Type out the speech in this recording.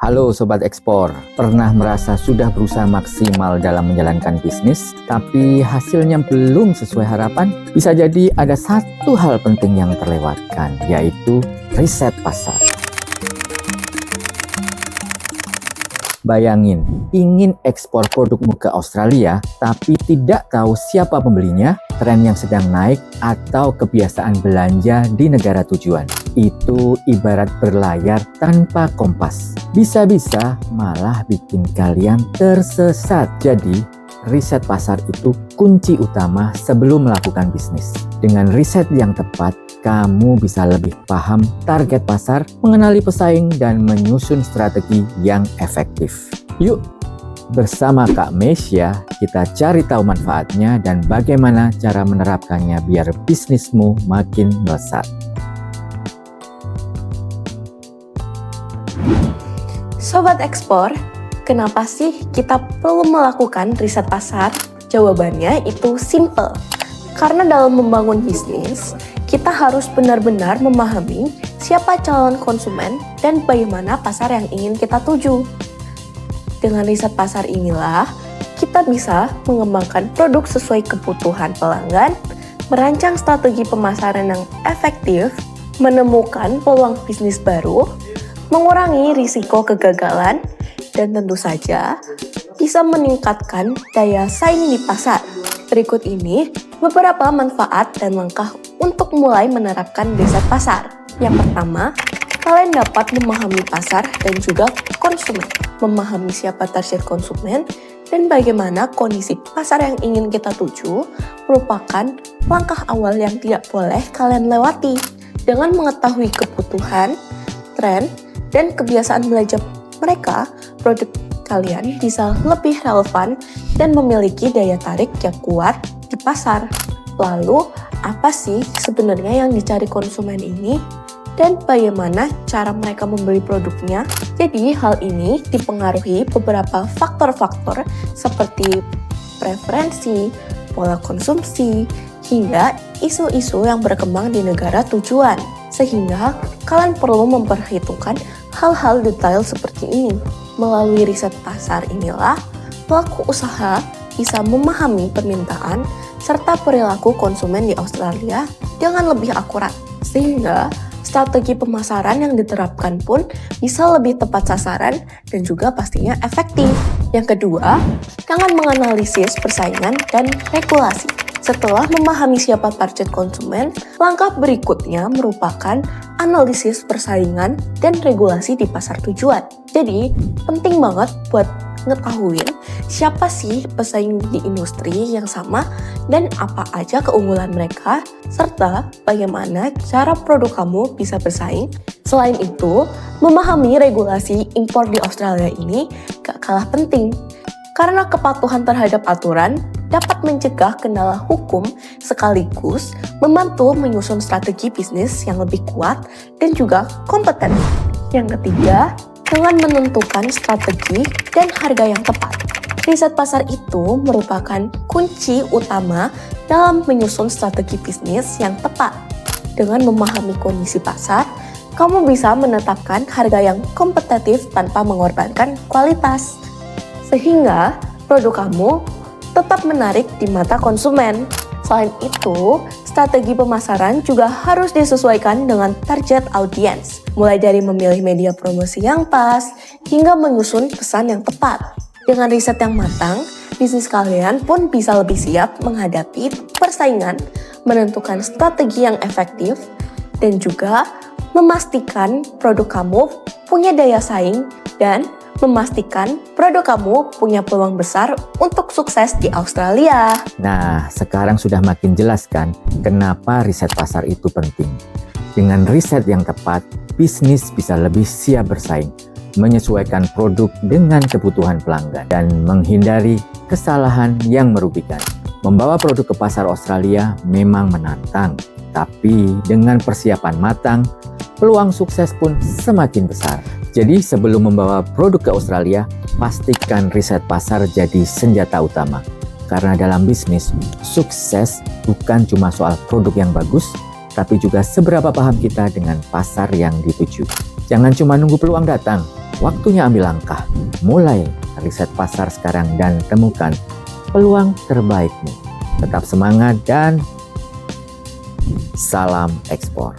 Halo Sobat Ekspor, pernah merasa sudah berusaha maksimal dalam menjalankan bisnis, tapi hasilnya belum sesuai harapan? Bisa jadi ada satu hal penting yang terlewatkan, yaitu riset pasar. Bayangin, ingin ekspor produkmu ke Australia, tapi tidak tahu siapa pembelinya, tren yang sedang naik, atau kebiasaan belanja di negara tujuan. Itu ibarat berlayar tanpa kompas. Bisa-bisa malah bikin kalian tersesat. Jadi, riset pasar itu kunci utama sebelum melakukan bisnis. Dengan riset yang tepat, kamu bisa lebih paham target pasar, mengenali pesaing, dan menyusun strategi yang efektif. Yuk, bersama Kak Mesya, kita cari tahu manfaatnya dan bagaimana cara menerapkannya biar bisnismu makin melesat. Sobat Ekspor, kenapa sih kita perlu melakukan riset pasar? Jawabannya itu simple. Karena dalam membangun bisnis, kita harus benar-benar memahami siapa calon konsumen dan bagaimana pasar yang ingin kita tuju. Dengan riset pasar inilah, kita bisa mengembangkan produk sesuai kebutuhan pelanggan, merancang strategi pemasaran yang efektif, menemukan peluang bisnis baru, mengurangi risiko kegagalan, dan tentu saja bisa meningkatkan daya saing di pasar. Berikut ini beberapa manfaat dan langkah untuk mulai menerapkan riset pasar. Yang pertama, kalian dapat memahami pasar dan juga konsumen. Memahami siapa target konsumen dan bagaimana kondisi pasar yang ingin kita tuju merupakan langkah awal yang tidak boleh kalian lewati. Dengan mengetahui kebutuhan, tren, dan kebiasaan belanja mereka, produk kalian bisa lebih relevan dan memiliki daya tarik yang kuat di pasar. Lalu, apa sih sebenarnya yang dicari konsumen ini? Dan bagaimana cara mereka membeli produknya? Jadi, hal ini dipengaruhi beberapa faktor-faktor seperti preferensi, pola konsumsi, hingga isu-isu yang berkembang di negara tujuan. Sehingga, kalian perlu memperhitungkan hal-hal detail seperti ini. Melalui riset pasar inilah, pelaku usaha bisa memahami permintaan serta perilaku konsumen di Australia dengan lebih akurat. Sehingga, strategi pemasaran yang diterapkan pun bisa lebih tepat sasaran dan juga pastinya efektif. Yang kedua, dengan menganalisis persaingan dan regulasi. Setelah memahami siapa target konsumen, langkah berikutnya merupakan analisis persaingan dan regulasi di pasar tujuan. Jadi, penting banget buat ngetahuin siapa sih pesaing di industri yang sama dan apa aja keunggulan mereka, serta bagaimana cara produk kamu bisa bersaing. Selain itu, memahami regulasi impor di Australia ini gak kalah penting, karena kepatuhan terhadap aturan dapat mencegah kendala hukum sekaligus membantu menyusun strategi bisnis yang lebih kuat dan juga kompeten. Yang ketiga, dengan menentukan strategi dan harga yang tepat. Riset pasar itu merupakan kunci utama dalam menyusun strategi bisnis yang tepat. Dengan memahami kondisi pasar, kamu bisa menetapkan harga yang kompetitif tanpa mengorbankan kualitas. Sehingga produk kamu tetap menarik di mata konsumen. Selain itu, strategi pemasaran juga harus disesuaikan dengan target audiens, mulai dari memilih media promosi yang pas, hingga menyusun pesan yang tepat. Dengan riset yang matang, bisnis kalian pun bisa lebih siap menghadapi persaingan, menentukan strategi yang efektif, dan juga memastikan produk kamu punya daya saing dan memastikan produk kamu punya peluang besar untuk sukses di Australia. Nah, sekarang sudah makin jelas kan kenapa riset pasar itu penting. Dengan riset yang tepat, bisnis bisa lebih siap bersaing. menyesuaikan produk dengan kebutuhan pelanggan, dan menghindari kesalahan yang merugikan. Membawa produk ke pasar Australia memang menantang, tapi dengan persiapan matang, peluang sukses pun semakin besar. Jadi sebelum membawa produk ke Australia, pastikan riset pasar jadi senjata utama. Karena dalam bisnis, sukses bukan cuma soal produk yang bagus, tapi juga seberapa paham kita dengan pasar yang dituju. Jangan cuma nunggu peluang datang, waktunya ambil langkah. Mulai riset pasar sekarang dan temukan peluang terbaikmu. Tetap semangat dan salam ekspor.